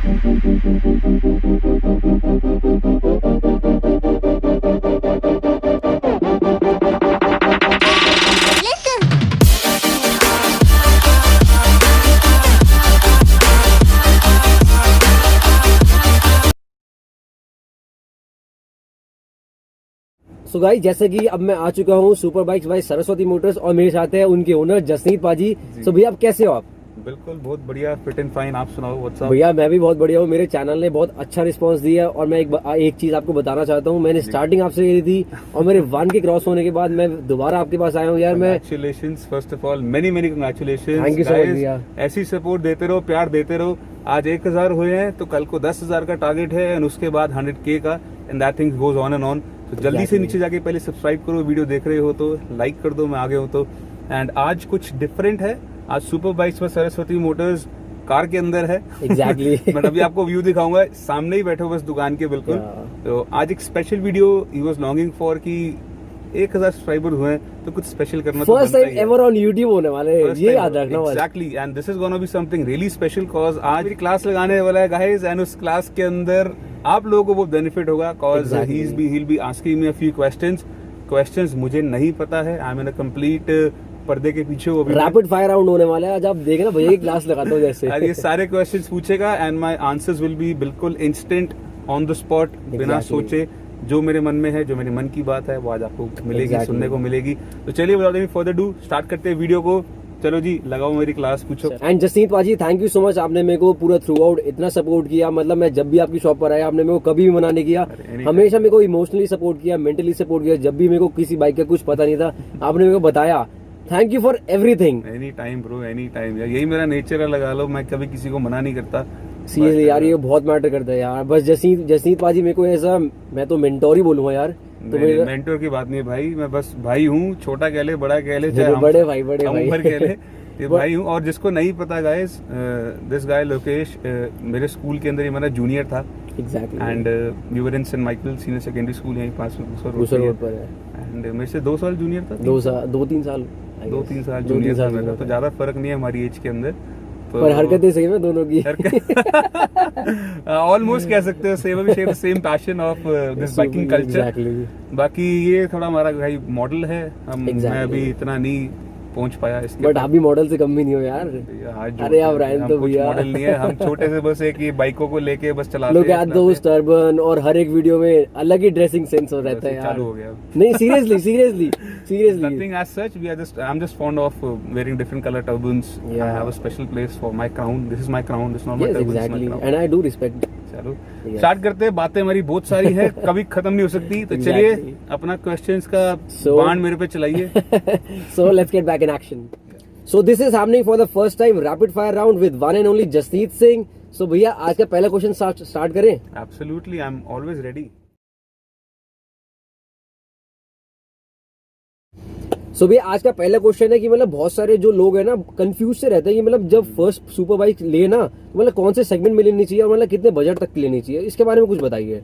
So guys, जैसे कि अब मैं आ चुका हूँ super bikes by Saraswati motors और मेरे साथ है उनके ओनर जसनीत पाजी। सो भैया, आप कैसे हो? आप बिल्कुल बहुत बढ़िया, फिट एंड फाइन। आप सुनाओ व्हाट्स अप? भैया मैं भी बहुत बढ़िया हूँ। मेरे चैनल ने बहुत अच्छा रिस्पांस दिया है और मैं एक चीज आपको बताना चाहता हूँ। मैंने स्टार्टिंग आपसे करी थी और मेरे 1 के क्रॉस होने के बाद मैं दोबारा आपके पास आया हूँ यार। मैं congratulations, first of all many many congratulations. Thank you so much भैया। ऐसी सपोर्ट देते रहो, प्यार देते रहो। आज 1000 हुए हैं तो कल को 10,000 का टारगेट है एंड उसके बाद 100K का, and that things goes on and on. तो जल्दी से नीचे जाके पहले सब्सक्राइब करो, वीडियो देख रहे हो तो लाइक कर दो, मैं आगे हूँ तो। एंड आज कुछ डिफरेंट है। आज सुपर बाइक्स पर सरस्वती मोटर्स कार के अंदर है। एग्जैक्टली मैं अभी आपको व्यू दिखाऊंगा, सामने ही बैठो बस दुकान के बिल्कुल। तो आज एक special video he was longing for कि 1000 सब्सक्राइबर हुए तो कुछ स्पेशल करना। First time ever on YouTube होने वाले, ये याद रखना। Exactly, and this is gonna be something really special cause आज मेरी क्लास लगाने वाला है गाइस, एंड उस क्लास के अंदर आप लोगों को बहुत बेनिफिट होगा cause he will be asking me a few questions मुझे नहीं पता है। I am in a complete पर्दे के पीछे वो रैपिड फायर राउंड होने वाला है। आज आप देखना भैया की क्लास लगाता हूँ जैसे। ये सारे क्वेश्चंस पूछेगा and my answers will be बिल्कुल इंस्टेंट ऑन द स्पॉट, बिना सोचे। जो मेरे मन में है, जो मेरे मन की बात है, वो आज आपको मिलेगी, सुनने को मिलेगी। तो चलिए without any further do start करते हैं वीडियो को। चलो जी, लगाओ मेरी क्लास, पूछो। एंड जसनीत पाजी, थैंक यू सो मच। आपने मेरे को पूरा थ्रू आउट इतना सपोर्ट किया। मतलब मैं जब भी आपकी शॉप पर आया, आपने मेरे को कभी भी मना नहीं किया। हमेशा मेरे को इमोशनली सपोर्ट किया, मेंटली सपोर्ट किया। जब भी मेरे को किसी बाइक का कुछ पता नहीं था, आपने मेरे को बताया। Thank you for everything. Any time bro, any time. यही मेरा नेचर है, लगा लो। मैं कभी किसी को मना नहीं करता। सीरियसली यार, ये बहुत मैटर करता है यार। बस जसनीत पाजी मेरे को ऐसा, मैं तो मेंटोर ही बोलूंगा यार। तो मेंटोर की बात नहीं है भाई, मैं बस भाई हूँ। छोटा कह ले, बड़ा कह ले, चाहे बड़े भाई उम्र कह ले, ये भाई हूँ। और जिसको नहीं पता गाइस, दिस गाय लोकेश मेरे स्कूल के अंदर ही मेरा जूनियर था। Exactly. And we were in saint Michael senior secondary school, यहीं पास में दूसरे रोड पर है। एंड मेरे से 2 साल जूनियर था। 2-3 साल 2-3 साल जूनियर था मेरा। तो ज्यादा फर्क नहीं है हमारी एज के अंदर। तो पर हरकतें सेम है दोनों की। ऑलमोस्ट कह सकते हो same passion of this biking culture. बाकी ये थोड़ा हमारा भाई मॉडल है। मैं अभी इतना नहीं पहुंच पाया इसके, बट आप भी मॉडल से कम भी नहीं हो यार। अरे आप रैन तो भैया मॉडल नहीं है। हम छोटे से बस एक ये बाइकों को लेके बस चलाते लोग यार, दोस्त टर्बन और हर एक वीडियो में अलग ही ड्रेसिंग सेंस हो रहता है यार। चालू हो गया। नहीं seriously nothing as such, I'm just fond of wearing different color turbans. I have a special place for my crown. This is my crown, this is not my turban. Yes, exactly. And I do respect. चलो start करते हैं। बातें हमारी बहुत सारी है, कभी खत्म नहीं हो सकती। तो चलिए अपना क्वेश्चंस का बाण मेरे पे चलाइए। So let's get back in action. So this is happening for the first time, rapid fire round with one and only Jasneet Singh. So भैया, आज का पहला क्वेश्चन स्टार्ट करें? Absolutely, I'm always ready. सो भैया, आज का पहला क्वेश्चन है कि मतलब बहुत सारे जो लोग हैं ना, कंफ्यूज से रहते हैं कि मतलब जब फर्स्ट सुपर बाइक ले ना, मतलब कौन से सेगमेंट में लेनी चाहिए और मतलब कितने बजट तक की लेनी चाहिए, इसके बारे में कुछ बताइए।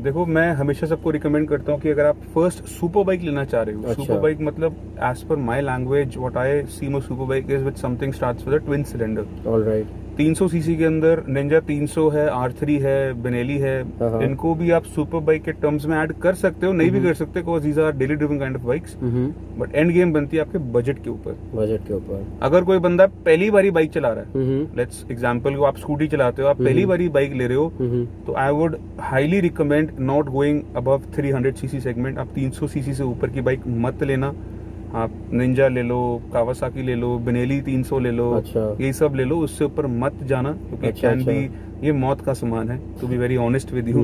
देखो, मैं हमेशा सबको रिकमेंड करता हूँ कि अगर आप फर्स्ट सुपर बाइक लेना चाह रहे हो, सुपर बाइक मतलब as per my language what I see more super bike is with something starts with a twin cylinder. Alright. 300 CC के अंदर निंजा 300 है, R3 है, बेनेली है। इनको भी आप सुपर बाइक के टर्म्स में ऐड कर सकते हो, नहीं भी कर सकते, because these are daily driven kind of bikes. But end game बनती है आपके बजट के ऊपर। अगर कोई बंदा पहली बारी बाइक चला रहा है, लेट्स एग्जांपल को आप स्कूटी चलाते हो, आप पहली बारी बाइक ले रहे हो, तो I would highly recommend not going above 300 CC segment. आप 300 सीसी से ऊपर की बाइक मत लेना। आप निंजा ले लो, कावासाकी ले लो, बेनेली 300 ले लो, ये सब ले लो, उससे ऊपर मत जाना, क्योंकि ये मौत का सामान है। To be very honest with you,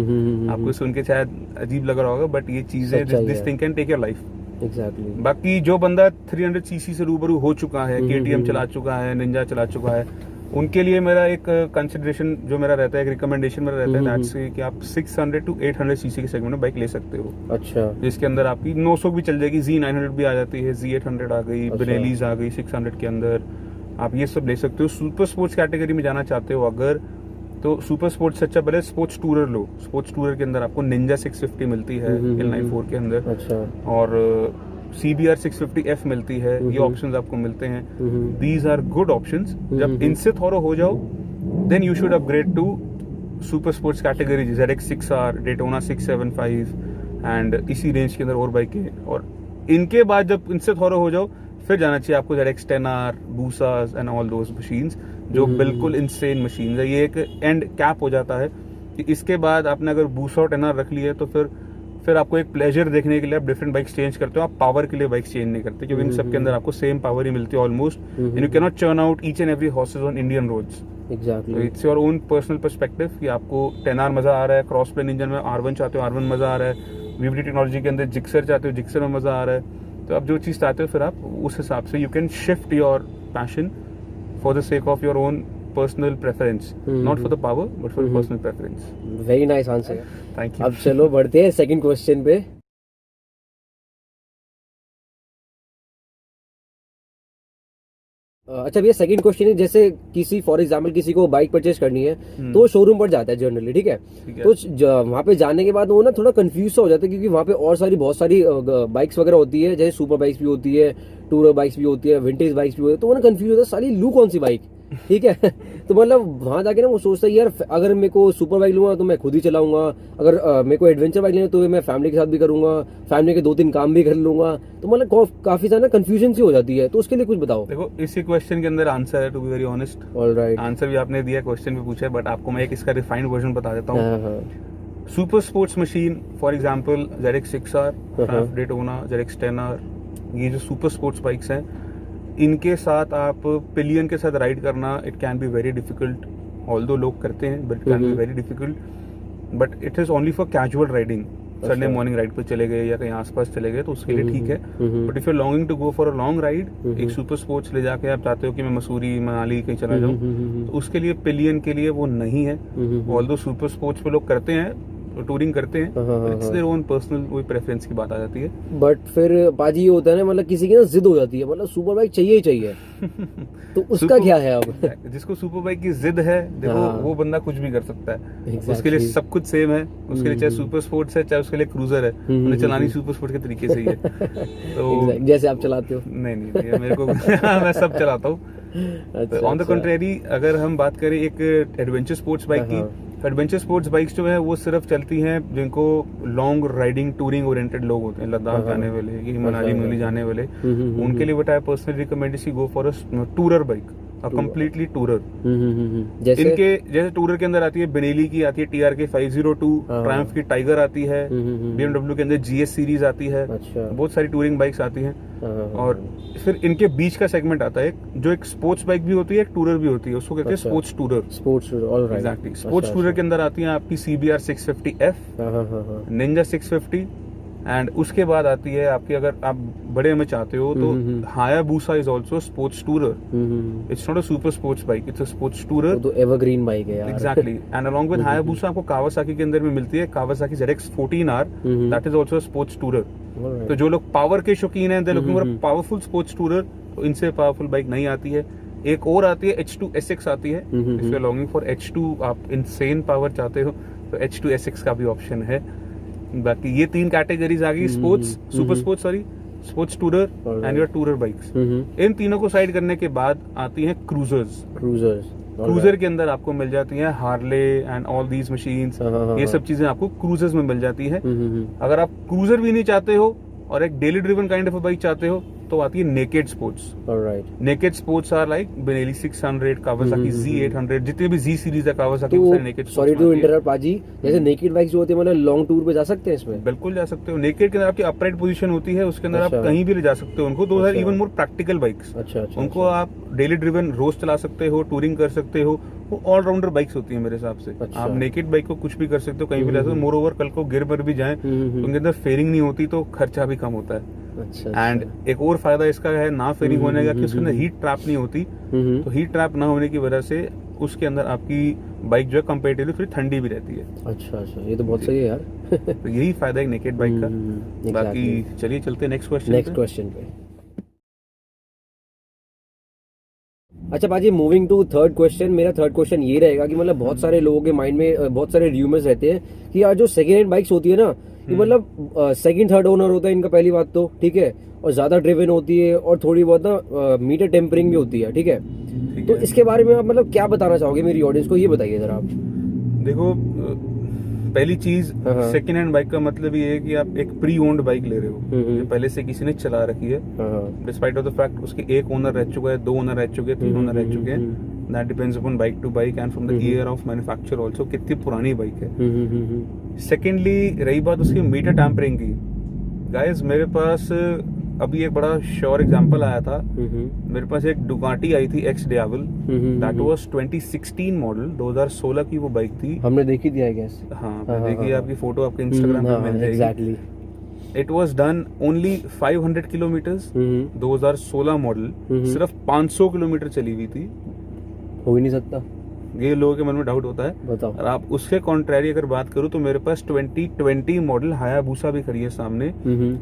आपको सुन के शायद अजीब लग रहा होगा, बट ये चीज है, this thing can take your life. Exactly. बाकी जो बंदा 300 सीसी से रूबरू हो चुका है, KTM चला चुका है, निंजा चला चुका है, उनके लिए मेरा एक कंसिडरेशन जो मेरा रहता है, एक रिकमेंडेशन मेरा रहता है दैट्स कि आप 600 to 800 सीसी के सेगमेंट में बाइक ले सकते हो। अच्छा। जिसके अंदर आपकी 900 भी चल जाएगी, Z900 भी आ जाती है, Z800 आ गई, बेनेलीज आ गई 600 के अंदर, आप ये सब ले सकते हो। सुपर स्पोर्ट्स कैटेगरी में जाना चाहते हो अगर, तो सुपर स्पोर्ट्स से अच्छा पहले स्पोर्ट्स टूरर लो। स्पोर्ट्स टूरर के अंदर आपको निंजा 650 मिलती है L94 के अंदर। अच्छा। और CBR 650F मिलती है। ये ऑप्शंस आपको मिलते हैं। These are good options. जब इनसे थोड़ा हो जाओ then you should upgrade to super sports category, ZX6R, Daytona 675 and इसी रेंज के अंदर और बाइकें। और इनके बाद जब इनसे थोड़ा हो जाओ, फिर जाना चाहिए आपको ZX10R, Busas and all those machines, जो बिल्कुल इनसेन मशीन्स है। ये एक एंड कैप हो जाता है कि इसके बाद आपने अगर बूसा और 10R रख ली है तो फिर आपको एक प्लेजर देखने के लिए आप डिफरेंट बाइक्स चेंज करते हो, आप पावर के लिए बाइक्स चेंज नहीं करते, क्योंकि इन सब के अंदर आपको सेम पावर ही मिलती है almost, and you can not churn out each and every horses on Indian roads. Exactly, it's your own personal perspective कि आपको 10R मजा आ रहा है, क्रॉस प्लेन इंजन में R1 चाहते हो, R1 मजा आ रहा है, VVT टेक्नोलॉजी के अंदर जिक्सर चाहते हो, जिक्सर में मजा आ रहा है। तो आप जो चीज चाहते हो फिर आप उस हिसाब से you can shift your passion for the sake of your own personal preference, not for the power but for personal preference. Very nice answer. Thank you. अब चलो बढ़ते हैं सेकंड क्वेश्चन पे। अच्छा भैया, सेकंड क्वेश्चन है, जैसे किसी फॉर एग्जांपल किसी को बाइक परचेज करनी है तो शोरूम पर जाता है जनरली, ठीक है, तो वहां पे जाने के बाद वो ना थोड़ा कंफ्यूज हो जाता है, क्योंकि वहां पे और बहुत सारी बाइक्स वगैरह होती है, जैसे सुपर बाइक्स भी होती है, टूर बाइक्स भी होती है, विंटेज बाइक्स भी होती है, तो वो ना कंफ्यूज होता है साली लू कौन सी बाइक, ठीक है। तो मतलब वहां जाके ना वो सोचता है यार अगर मेरे को सुपर बाइक लूंगा तो मैं खुद ही चलाऊंगा, अगर मेरे को एडवेंचर बाइक लेना तो मैं फैमिली के साथ भी करूंगा, फैमिली के 2-3 काम भी कर लूंगा, तो मतलब काफी ज्यादा कंफ्यूजन सी हो जाती है, तो उसके लिए कुछ बताओ। देखो, इसी क्वेश्चन के अंदर आंसर है, to be very honest. Alright, answer भी आपने दिया, क्वेश्चन भी पूछा है, बट आपको मैं एक इसका रिफाइंड वर्जन बता देता हाँ, हूँ। Super sports machine for example ZX6R, Daytona, ZX10R, ये जो सुपर स्पोर्ट्स बाइक्स हैं, इनके साथ आप पिलियन के साथ राइड करना it can be very difficult, although लोग करते हैं but it can be very difficult, but it is only for casual riding. Sunday morning ride पर चले गए या कहीं आसपास चले गए तो उसके लिए ठीक है, but if you longing to go for a long ride, एक सुपर स्पोर्ट्स ले जाके आप चाहते हो कि मैं मसूरी, मनाली कहीं चला जाऊँ, तो उसके लिए पिलियन के लिए वो नहीं है। ऑल्दो सुपर स्पोर्ट्स पे लोग करते हैं, टूरिंग करते हैं, इट्स देयर ओन पर्सनल वही प्रेफरेंस की बात आ जाती है। बट फिर बाजी ये होता है ना, मतलब किसी की ना जिद हो जाती है, मतलब सुपर बाइक चाहिए ही चाहिए, तो उसका क्या है अब? जिसको सुपर बाइक की जिद है, देखो वो बंदा कुछ भी कर सकता है, उसके लिए सब कुछ सेम है, उसके लिए चाहे सुपर स्पोर्ट्स है चाहे उसके लिए क्रूजर है, उन्हें चलानी सुपर स्पोर्ट के तरीके से ही है। तो जैसे आप चलाते हो? नहीं मेरे को मैं सब चलाता हूँ। ऑन द कंट्रेरी अगर हम बात करें एक एडवेंचर स्पोर्ट्स बाइक की, एडवेंचर स्पोर्ट्स बाइक्स जो है वो सिर्फ चलती हैं जिनको लॉन्ग राइडिंग टूरिंग ओरिएंटेड लोग होते हैं, लद्दाख जाने वाले, ये मनाली जाने वाले, उनके लिए what I personally recommend is go for a tourer bike, completely tourer. जैसे टूरर के अंदर आती है बेनेली की, आती है TRK 502, ट्रायम्फ की टाइगर आती है, BMW के अंदर GS सीरीज आती है, बहुत सारी टूरिंग बाइक्स आती हैं। और फिर इनके बीच का सेगमेंट आता है जो एक स्पोर्ट्स बाइक भी होती है, एक टूरर भी होती है, उसको कहते हैं sports tourer. Exactly, sports tourer के अंदर आती है आपकी CBR 650F, निंजा 650, एंड उसके बाद आती है आपकी, अगर आप बड़े में चाहते हो तो Hayabusa is also sports tourer, it's not a super sports bike, it's a sports tourer, तो एवरग्रीन बाइक है यार। Exactly, and along with Hayabusa आपको कावासाकी के अंदर में मिलती है Kawasaki ZX14R, that is also sports tourer. तो जो लोग पावर के शौकीन हैं, they looking for a powerful sports tourer, तो इनसे पावरफुल बाइक नहीं आती है। एक और आती है H2SX आती है, if you are longing for H2, आप इनसेन पावर चाहते हो तो H2SX का भी ऑप्शन है। बाकी ये 3 कैटेगरीज आ गई, sports, super sports, sorry, sports tourer and your tourer bikes. इन तीनों को साइड करने के बाद आती हैं क्रूजर्स। क्रूजर के अंदर आपको मिल जाती है Harley and all these machines, ये सब चीजें आपको क्रूजर्स में मिल जाती है। अगर आप क्रूजर भी नहीं चाहते हो और एक daily driven kind of bike चाहते हो तो आती है naked sports. Naked sports are like Benelli 600, Kawasaki Z800, जितने भी Z सीरीज है कावासाकी, तो naked. Sorry to interrupt paaji, जैसे नेकेड बाइक्स जो होती है, मतलब लॉन्ग टूर पे जा सकते हैं इसमें? बिल्कुल जा सकते हो। नेकेड के अंदर आपकी अपराइट पोजीशन होती है, उसके अंदर आप कहीं भी ले जा सकते हो उनको। Those are even more practical bikes. उनको आप डेली ड्रिवन रोज चला सकते हो, टूरिंग कर सकते हो, वो ऑलराउंडर बाइक्स होती है मेरे हिसाब से। आप नेकेड बाइक को कुछ भी कर सकते हो, कहीं भी ले सकते हो। मोर ओवर कल को गिर पर भी जाए तो उनके अंदर फेयरिंग नहीं होती, तो खर्चा भी कम होता है। एंड एक और फायदा इसका है ना फेयरिंग होने का, कि उसके अंदर हीट ट्रैप नहीं होती, तो हीट ट्रैप ना होने की वजह से उसके अंदर आपकी बाइक जो है कंपेरेटिवली थोड़ी ठंडी भी रहती है। अच्छा, ये तो बहुत सही है यार। तो यही फायदा है नेकेड बाइक का। बाकी चलिए चलते हैं नेक्स्ट क्वेश्चन पे। अच्छा बाजी, मूविंग टू थर्ड क्वेश्चन, मेरा थर्ड क्वेश्चन ये रहेगा कि मतलब बहुत सारे लोगों के माइंड में बहुत सारे र्यूमर्स रहते हैं कि यार जो सेकेंड हैंड बाइक्स होती है ना, कि मतलब सेकंड थर्ड ओनर होता है इनका, पहली बात तो ठीक है, और ज्यादा ड्रिवन होती है और थोड़ी बहुत ना मीटर टेम्परिंग भी होती है, ठीक है। ठीक तो है। इसके बारे में आप मतलब क्या बताना चाहोगे मेरी ऑडियंस को, ये बताइए जरा आप। देखो पहली चीज, हाँ। सेकेंड हैंड बाइक का मतलब ये है कि आप एक प्री ओन्ड बाइक ले रहे हो जो पहले से किसी ने चला रखी है, डिस्पाइट ऑफ द फैक्ट उसके एक ओनर रह चुका है, 2 ओनर रह चुके हैं, 3 ओनर रह चुके हैं, that depends upon bike to bike and from the year of manufacture also, कितनी पुरानी बाइक है। सेकेंडली रही बात उसकी मीटर टैम्परिंग की, गाइस मेरे पास अभी एक बड़ा श्योर एग्जांपल आया था। मेरे पास एक डुकाटी आई थी एक्स डियावल, दैट वाज 2016 मॉडल, 2016 की वो बाइक थी। हमने देखी थी आई गेस। हाँ देखिए आपकी फोटो आपके इंस्टाग्राम पे मिल जाएगी। Exactly. It was done only 500 kilometres, 2016 model, सिर्फ 500 किलोमीटर चली हुई थी। हो ही नहीं सकता, ये लोगों के मन में डाउट होता है। बताओ। और आप उसके कॉन्ट्रैरी अगर बात करूं तो मेरे पास 2020 मॉडल हायाबुसा भी खड़ी है सामने,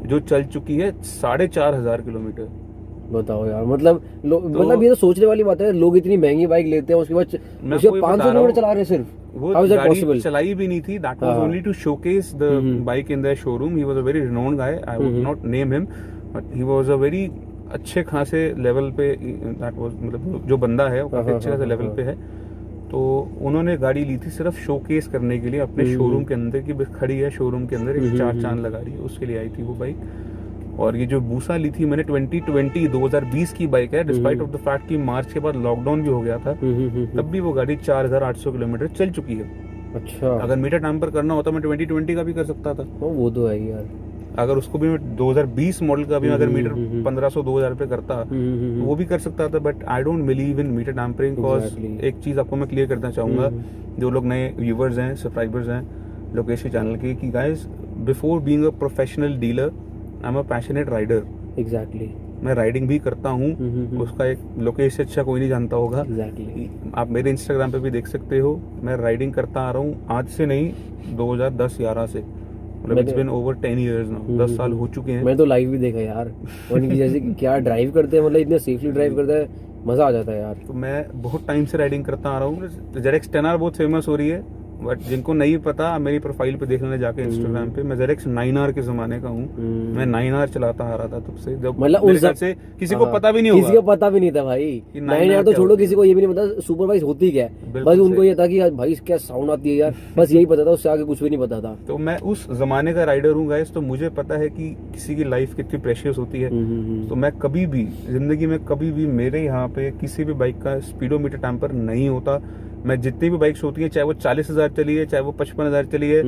जो चल चुकी है 4,500 किलोमीटर। बताओ यार, मतलब मतलब ये तो सोचने वाली बात है, लोग इतनी महंगी बाइक लेते हैं उसके बाद मैं उसके आपको ये 500 बता रहा किलोमीटर हूं, चला रहे हैं सिर्फ। वो How is that गाड़ी possible? चलाई भी नहीं थी, दैट वाज हाँ। Only to showcase the bike in the showroom. He was a very renowned guy, I would not name him, but he was a very अच्छे खासे लेवल पे, that was मतलब जो बंदा है वो काफी अच्छे खासे लेवल पे है। तो उन्होंने गाड़ी ली थी सिर्फ शोकेस करने के लिए अपने शोरूम के अंदर, की खड़ी है शोरूम के अंदर, एक 4 चांद लगा रही है, उसके लिए आई थी वो बाइक। और ये जो बूसा ली थी मैंने 2020 की बाइक है, डिस्पाइट ऑफ द फैक्ट कि मार्च के बाद लॉकडाउन भी हो गया था, तब भी वो गाड़ी 4,800 किलोमीटर चल चुकी है। अच्छा, अगर मीटर टैम्पर करना होता मैं 2020 का भी कर सकता था। वो तो है यार। अगर उसको भी मैं 2020 मॉडल का भी अगर मीटर 1,500-2,000 पे करता तो वो भी कर सकता था, but I don't believe in meter tampering. Cause एक चीज आपको मैं क्लियर करना चाहूंगा, जो लोग नए व्यूवर्स हैं, सब्सक्राइबर्स हैं लोकेश चैनल के, कि guys before being a professional dealer I am a passionate rider. Exactly. मैं राइडिंग भी करता हूँ, उसका एक लोकेश से अच्छा कोई नहीं जानता होगा। एग्जैक्टली। आप मेरे इंस्टाग्राम पे भी देख सकते हो, मैं राइडिंग करता आ रहा हूँ आज से नहीं, 2010-11 से, मतलब it's been over 10 years now, 10 साल हो चुके हैं। मैं तो लाइव भी देखा यार उनकी, जैसे कि क्या ड्राइव करते हैं, मतलब इतने सेफली ड्राइव करते हैं, मजा आ जाता है यार। तो मैं बहुत टाइम से राइडिंग करता आ रहा हूँ। ZX 10R बहुत फेमस हो रही है, बट जिनको नहीं पता मेरी प्रोफाइल पे देख लेना जाके इंस्टाग्राम पे, मैं ZX 9R के जमाने का हूँ। मैं 9R चलाता आ रहा था तब से, जब मतलब मेरे उस ख्याल से किसी को पता भी नहीं होगा, किसी को पता भी नहीं था भाई। कि 9R तो छोड़ो, किसी को ये भी नहीं पता सुपरवाइज होती क्या है, बस उनको ये था कि भाई क्या साउंड आती है यार, बस यही पता था, उससे आगे कुछ भी नहीं पता था। तो मैं उस जमाने का राइडर हूँ गाइस, तो मुझे पता है कि किसी की लाइफ कितनी प्रेशियस होती है। तो मैं कभी भी जिंदगी में, कभी भी मेरे यहाँ पे किसी भी बाइक का स्पीडोमीटर टैम्पर नहीं होता। मैं जितनी भी बाइक्स होती हैं, चाहे वो 40,000 चली है, चाहे वो 55,000 चली है,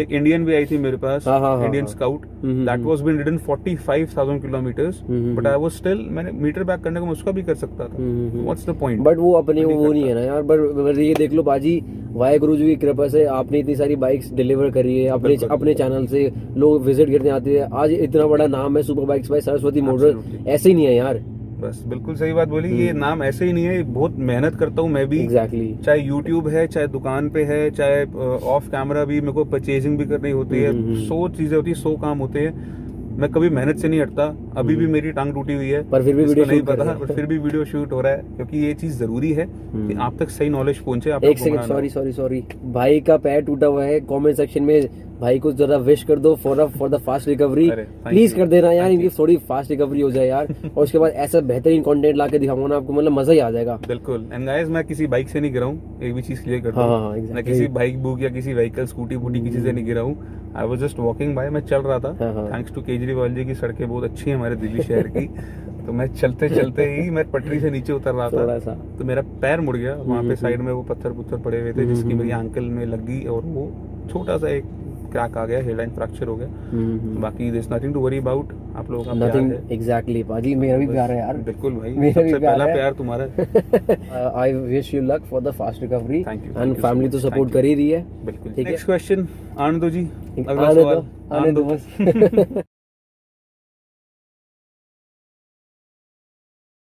एक इंडियन भी आई थी मेरे पास, Indian Scout, that was been ridden 45,000 kilometres, but I was still, मैंने मीटर बैक करने को मैं उसका भी कर सकता था। What's the point? बट वो अपने वो नहीं है ना यार। पर ये देख लो बाजी, वाहेगुरु जी की कृपा से आपने इतनी सारी बाइक्स डिलीवर करी है अपने चैनल से, लोग विजिट करने आते हैं, आज इतना बड़ा नाम है super bikes by Saraswati motor, ऐसे ही नहीं है यार। बस बिल्कुल सही बात बोली, ये नाम ऐसे ही नहीं है, बहुत मेहनत करता हूँ मैं भी। एग्जैक्टली। चाहे यूट्यूब है, चाहे दुकान पे है, चाहे ऑफ कैमरा भी मेरे को परचेजिंग भी करनी होती है, 100 चीजें होती है, 100 काम होते हैं। मैं कभी मेहनत से नहीं हटता। अभी भी मेरी टांग टूटी हुई है, पर फिर भी वीडियो नहीं पता, पर फिर भी वीडियो शूट हो रहा है, क्योंकि ये चीज जरूरी है कि आप तक सही नॉलेज पहुंचे। आप एक सेकंड, सॉरी, भाई का पैर टूटा हुआ है, कमेंट सेक्शन में भाई को जरा विश कर दो for the fast recovery, please कर देना यार, इनकी थोड़ी फास्ट रिकवरी हो जाए यार। और उसके बाद ऐसा बेहतरीन कंटेंट ला के दिखाऊंगा ना आपको, मतलब मजा ही आ जाएगा। बिल्कुल। एंड गाइस, मैं किसी बाइक से नहीं गिरा हूँ, एक भी चीज क्लियर कर दूं, मैं किसी बाइक बुक या किसी व्हीकल स्कूटी बूटी किसी से नहीं गिरा हूँ। I was just walking by, मैं चल रहा था, थैंक्स टू केजरीवाल जी की सड़कें बहुत अच्छी है हमारे दिल्ली शहर की। तो मैं चलते चलते ही मैं पटरी से नीचे उतर रहा था, तो मेरा पैर मुड़ गया। वहाँ पे साइड में वो पत्थर पड़े हुए थे, जिसकी मेरी एंकल में लग गई, और वो छोटा सा एक क्रैक आ गया, हेडलाइन फ्रैक्चर हो गया। बाकी there is nothing to worry about. आप लोगों का प्यार है। एग्जैक्टली बाजी, मेरा भी प्यार है यार। बिल्कुल भाई, मेरा भी सबसे पहला प्यार तुम्हारा है। I wish you luck for the fast recovery, and family तो सपोर्ट कर ही रही है। बिल्कुल। नेक्स्ट क्वेश्चन, आनंदो जी, अगला आने सवाल दो बस।